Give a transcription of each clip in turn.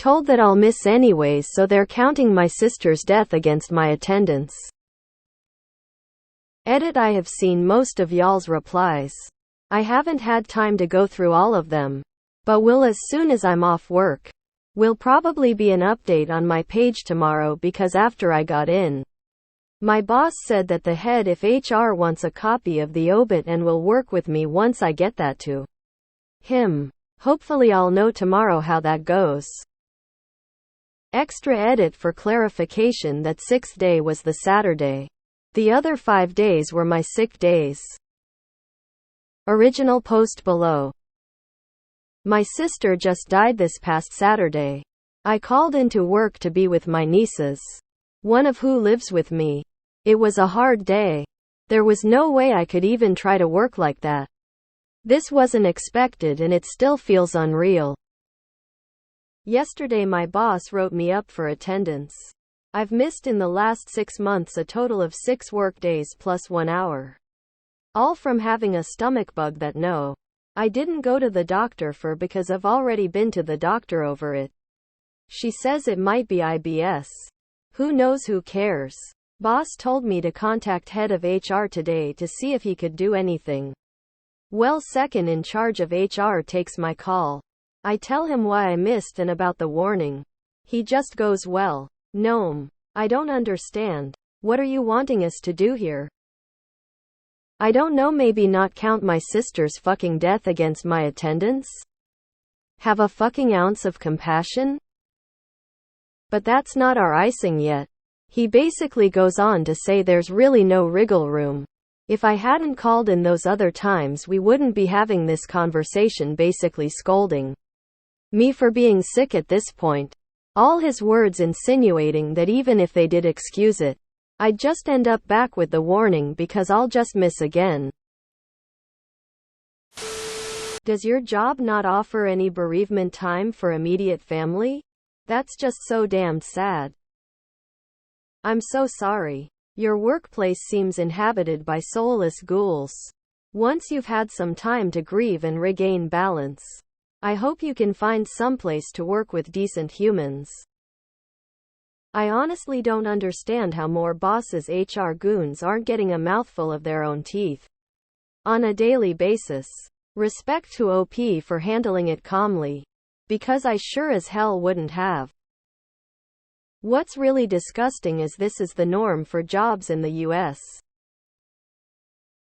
Told that I'll miss anyways, so they're counting my sister's death against my attendance. Edit. I have seen most of y'all's replies. I haven't had time to go through all of them, but will as soon as I'm off work. Will probably be an update on my page tomorrow because after I got in, my boss said that the head if HR wants a copy of the obit and will work with me once I get that to him. Hopefully I'll know tomorrow how that goes. Extra edit for clarification, that 6th day was the Saturday. The other 5 days were my sick days. Original post below. My sister just died this past Saturday. I called into work to be with my nieces, one of who lives with me. It was a hard day. There was no way I could even try to work like that. This wasn't expected and it still feels unreal. Yesterday my boss wrote me up for attendance. I've missed in the last 6 months a total of 6 work days plus 1 hour. All from having a stomach bug that I didn't go to the doctor for because I've already been to the doctor over it. She says it might be IBS. Who knows, who cares? Boss told me to contact head of HR today to see if he could do anything. Well, second in charge of HR takes my call. I tell him why I missed and about the warning. He just goes, well, Gnome, I don't understand. What are you wanting us to do here? I don't know, maybe not count my sister's fucking death against my attendance? Have a fucking ounce of compassion? But that's not our icing yet. He basically goes on to say there's really no wriggle room. If I hadn't called in those other times we wouldn't be having this conversation, basically scolding me for being sick at this point. All his words insinuating that even if they did excuse it, I'd just end up back with the warning because I'll just miss again. Does your job not offer any bereavement time for immediate family? That's just so damned sad. I'm so sorry. Your workplace seems inhabited by soulless ghouls. Once you've had some time to grieve and regain balance, I hope you can find someplace to work with decent humans. I honestly don't understand how more bosses' HR goons aren't getting a mouthful of their own teeth on a daily basis. Respect to OP for handling it calmly, because I sure as hell wouldn't have. What's really disgusting is this is the norm for jobs in the US.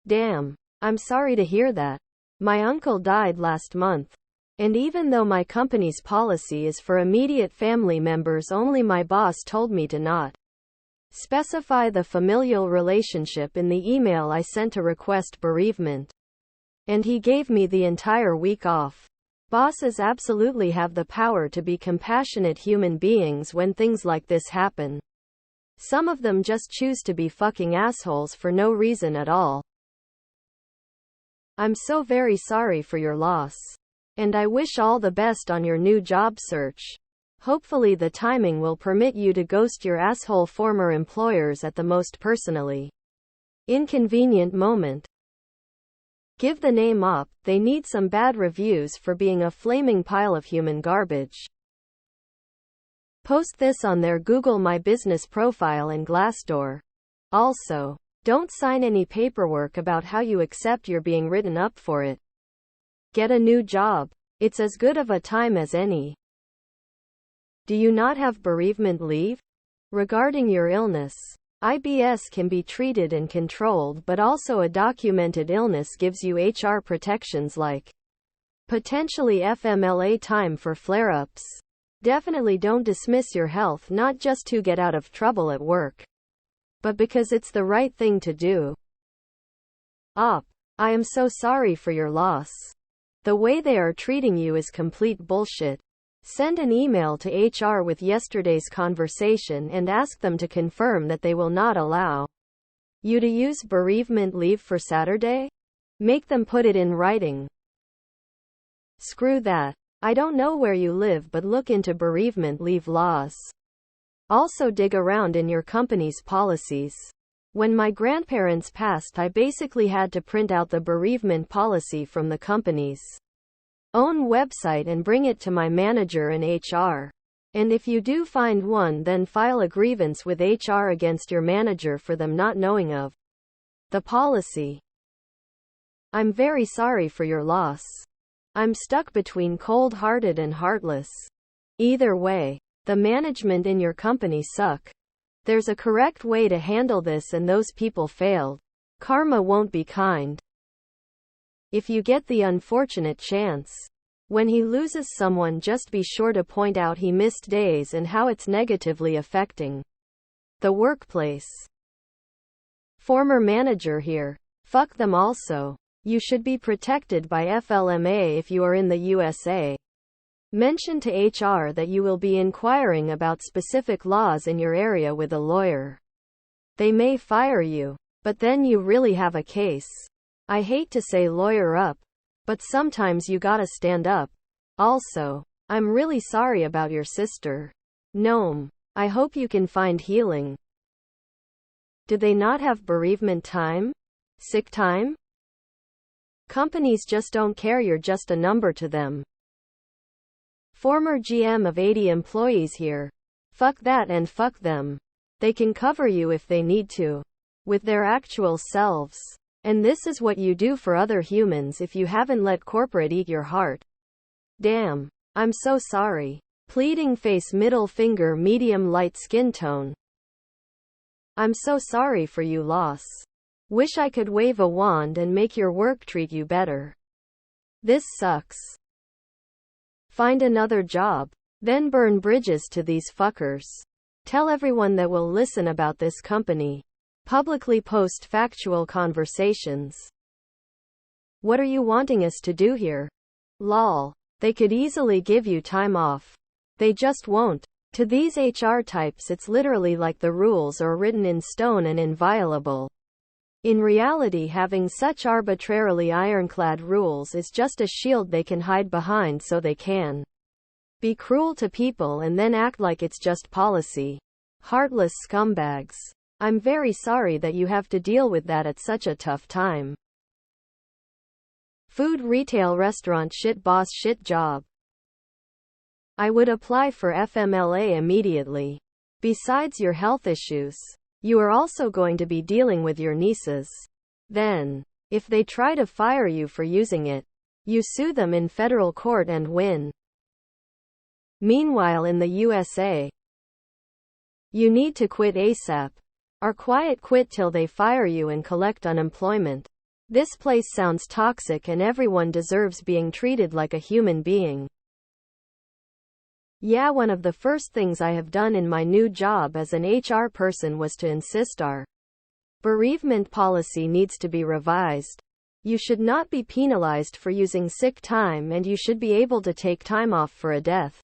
Damn. I'm sorry to hear that. My uncle died last month. And even though my company's policy is for immediate family members only, my boss told me to not specify the familial relationship in the email I sent to request bereavement. And he gave me the entire week off. Bosses absolutely have the power to be compassionate human beings when things like this happen. Some of them just choose to be fucking assholes for no reason at all. I'm so very sorry for your loss. And I wish all the best on your new job search. Hopefully the timing will permit you to ghost your asshole former employers at the most personally inconvenient moment. Give the name up, they need some bad reviews for being a flaming pile of human garbage. Post this on their Google My Business profile and Glassdoor. Also, don't sign any paperwork about how you accept you're being written up for it. Get a new job. It's as good of a time as any. Do you not have bereavement leave? Regarding your illness, IBS can be treated and controlled, but also a documented illness gives you HR protections like potentially FMLA time for flare-ups. Definitely don't dismiss your health, not just to get out of trouble at work, but because it's the right thing to do. I am so sorry for your loss. The way they are treating you is complete bullshit. Send an email to HR with yesterday's conversation and ask them to confirm that they will not allow you to use bereavement leave for Saturday. Make them put it in writing. Screw that. I don't know where you live, but look into bereavement leave laws. Also dig around in your company's policies. When my grandparents passed, I basically had to print out the bereavement policy from the company's own website and bring it to my manager in HR. And if you do find one, then file a grievance with HR against your manager for them not knowing of the policy. I'm very sorry for your loss. I'm stuck between cold-hearted and heartless. Either way, the management in your company suck. There's a correct way to handle this and those people failed. Karma won't be kind. If you get the unfortunate chance, when he loses someone, just be sure to point out he missed days and how it's negatively affecting the workplace. Former manager here. Fuck them also. You should be protected by FLMA if you are in the USA. Mention to HR that you will be inquiring about specific laws in your area with a lawyer. They may fire you, but then you really have a case. I hate to say lawyer up, but sometimes you gotta stand up. Also, I'm really sorry about your sister. Gnome. I hope you can find healing. Do they not have bereavement time? Sick time? Companies just don't care, you're just a number to them. Former GM of 80 employees here. Fuck that and fuck them. They can cover you if they need to, with their actual selves. And this is what you do for other humans if you haven't let corporate eat your heart. Damn. I'm so sorry. Pleading face, middle finger, medium light skin tone. I'm so sorry for you loss. Wish I could wave a wand and make your work treat you better. This sucks. Find another job. Then burn bridges to these fuckers. Tell everyone that will listen about this company. Publicly post factual conversations. What are you wanting us to do here? Lol. They could easily give you time off. They just won't. To these HR types, it's literally like the rules are written in stone and inviolable. In reality, having such arbitrarily ironclad rules is just a shield they can hide behind so they can be cruel to people and then act like it's just policy. Heartless scumbags. I'm very sorry that you have to deal with that at such a tough time. Food retail restaurant shit boss shit job. I would apply for FMLA immediately. Besides your health issues, you are also going to be dealing with your nieces. Then, if they try to fire you for using it, you sue them in federal court and win. Meanwhile, in the USA, you need to quit ASAP. Or quiet quit till they fire you and collect unemployment. This place sounds toxic and everyone deserves being treated like a human being. Yeah, one of the first things I have done in my new job as an HR person was to insist our bereavement policy needs to be revised. You should not be penalized for using sick time, and you should be able to take time off for a death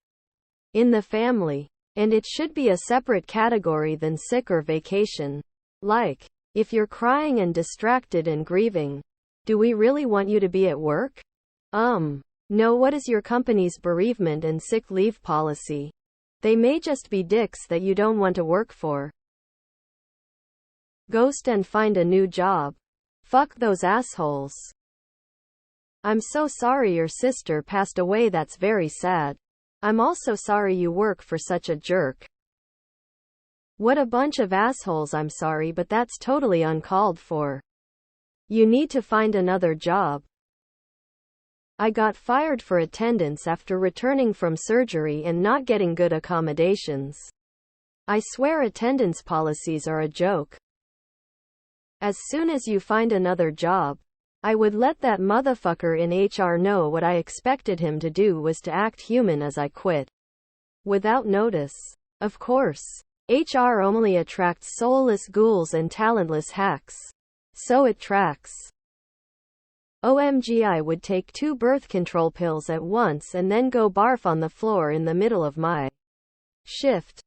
in the family. And it should be a separate category than sick or vacation. Like, if you're crying and distracted and grieving, do we really want you to be at work? No, what is your company's bereavement and sick leave policy? They may just be dicks that you don't want to work for. Ghost and find a new job. Fuck those assholes. I'm so sorry your sister passed away, that's very sad. I'm also sorry you work for such a jerk. What a bunch of assholes. I'm sorry, but that's totally uncalled for. You need to find another job. I got fired for attendance after returning from surgery and not getting good accommodations. I swear attendance policies are a joke. As soon as you find another job, I would let that motherfucker in HR know what I expected him to do was to act human as I quit. Without notice. Of course. HR only attracts soulless ghouls and talentless hacks. So it tracks. OMG, I would take 2 birth control pills at once and then go barf on the floor in the middle of my shift.